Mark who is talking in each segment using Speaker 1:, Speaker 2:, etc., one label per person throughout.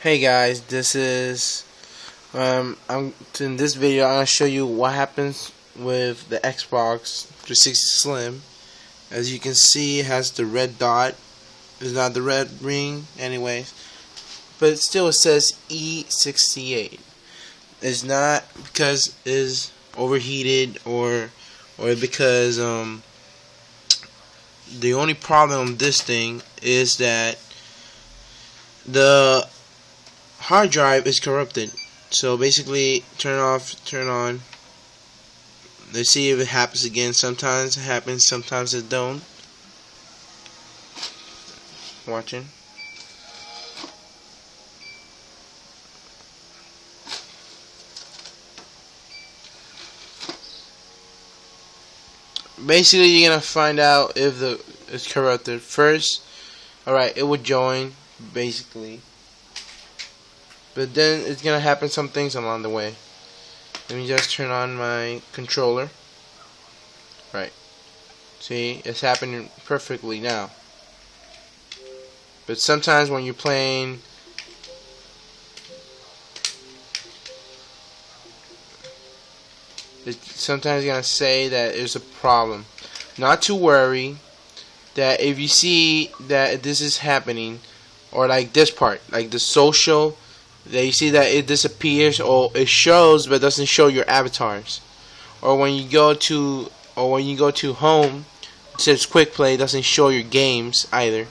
Speaker 1: Hey guys, this is I'm in this video I'm gonna show you what happens with the Xbox 360 Slim. As you can see, it has the red dot. It's not the red ring, anyways, but still it says E68. It's not because it's overheated or because the only problem with this thing is that the hard drive is corrupted. So basically, turn off, turn on. Let's see if it happens again. Sometimes it happens, sometimes it don't. Watching. Basically, you're gonna find out if it's corrupted first. Alright, it will join basically. But then it's gonna happen some things along the way. Let me just turn on my controller. Right. See, it's happening perfectly now. But sometimes when you're playing, it's sometimes gonna say that there's a problem. Not to worry. That if you see that this is happening, or like this part, like the social, that you see that it disappears or it shows but doesn't show your avatars, or when you go to home, it says quick play, doesn't show your games either.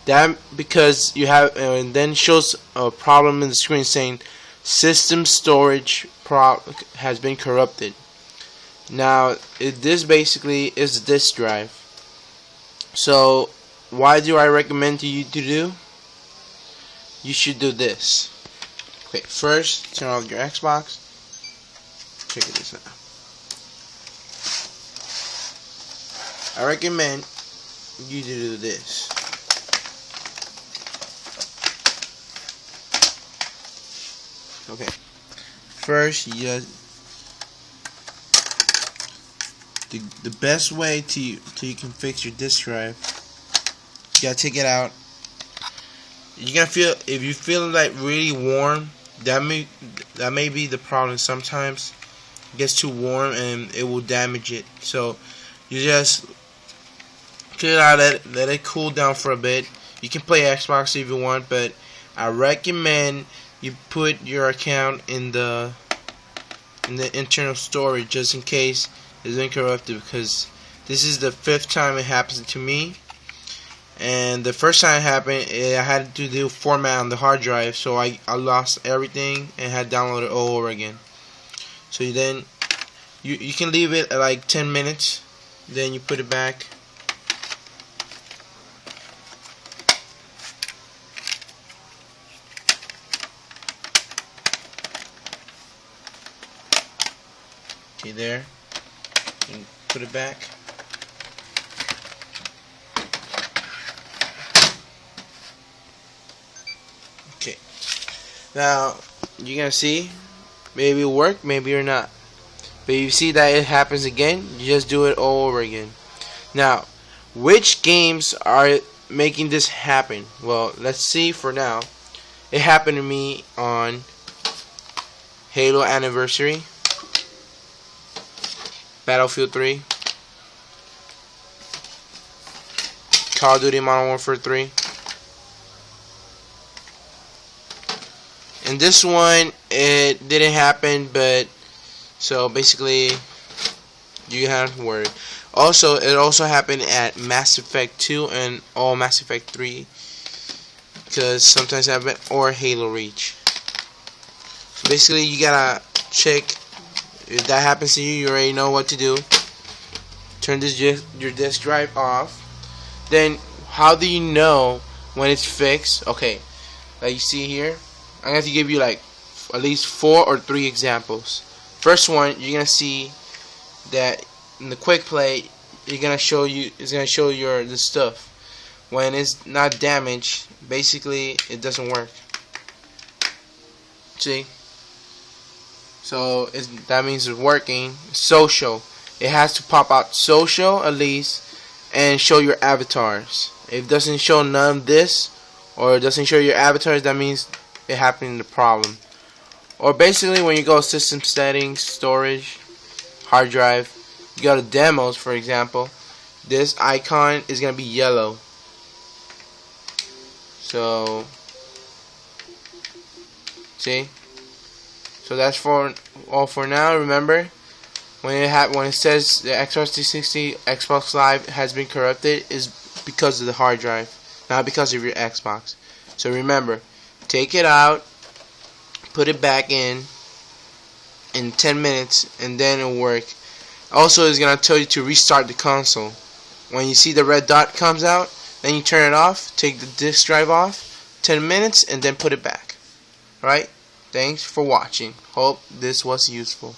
Speaker 1: That because you have and then shows a problem in the screen saying system storage has been corrupted. Now this basically is the disk drive. So why do I recommend to you to do? You should do this. Okay, first turn off your Xbox. Check this out. I recommend you to do this. Okay. First, you just the best way to you can fix your disk drive. You gotta take it out. You're gonna feel, if you feel like really warm, that may be the problem. Sometimes it gets too warm and it will damage it. So you just clear it out, let it cool down for a bit. You can play Xbox if you want, but I recommend you put your account in the internal storage just in case it's been corrupted, because this is the 5th time it happens to me. And the first time it happened, I had to do format on the hard drive, so I lost everything and had to download it all over again. So then you can leave it at like 10 minutes, then you put it back. Okay, there. And put it back. Okay. Now you're gonna see, maybe it'll work, maybe or not. But you see that it happens again, you just do it all over again. Now, which games are making this happen? Well, let's see. For now, it happened to me on Halo Anniversary, Battlefield 3, Call of Duty Modern Warfare 3. And this one, it didn't happen, but so basically you have to worry. Also, it also happened at Mass Effect 2 and all Mass Effect 3, because sometimes it happens, or Halo Reach. So basically you gotta check. If that happens to you, you already know what to do. Turn your disk drive off. Then, how do you know when it's fixed? Okay, like you see here, I'm going to have to give you like at least 4 or 3 examples. First one, you're gonna see that in the quick play, it's gonna show you the stuff. When it's not damaged, basically it doesn't work. See? So that means it's working. Social, it has to pop out social at least and show your avatars. If it doesn't show none of this, or it doesn't show your avatars, that means it happening the problem. Or basically when you go system settings, storage, hard drive, you go to demos, for example, this icon is going to be yellow. So see? So that's for all for now. Remember, when it says the Xbox 360 Xbox Live has been corrupted, is because of the hard drive, not because of your Xbox. So remember, take it out, put it back in 10 minutes, and then it'll work. Also, it's gonna tell you to restart the console. When you see the red dot comes out, then you turn it off, take the disk drive off, 10 minutes, and then put it back. Alright? Thanks for watching. Hope this was useful.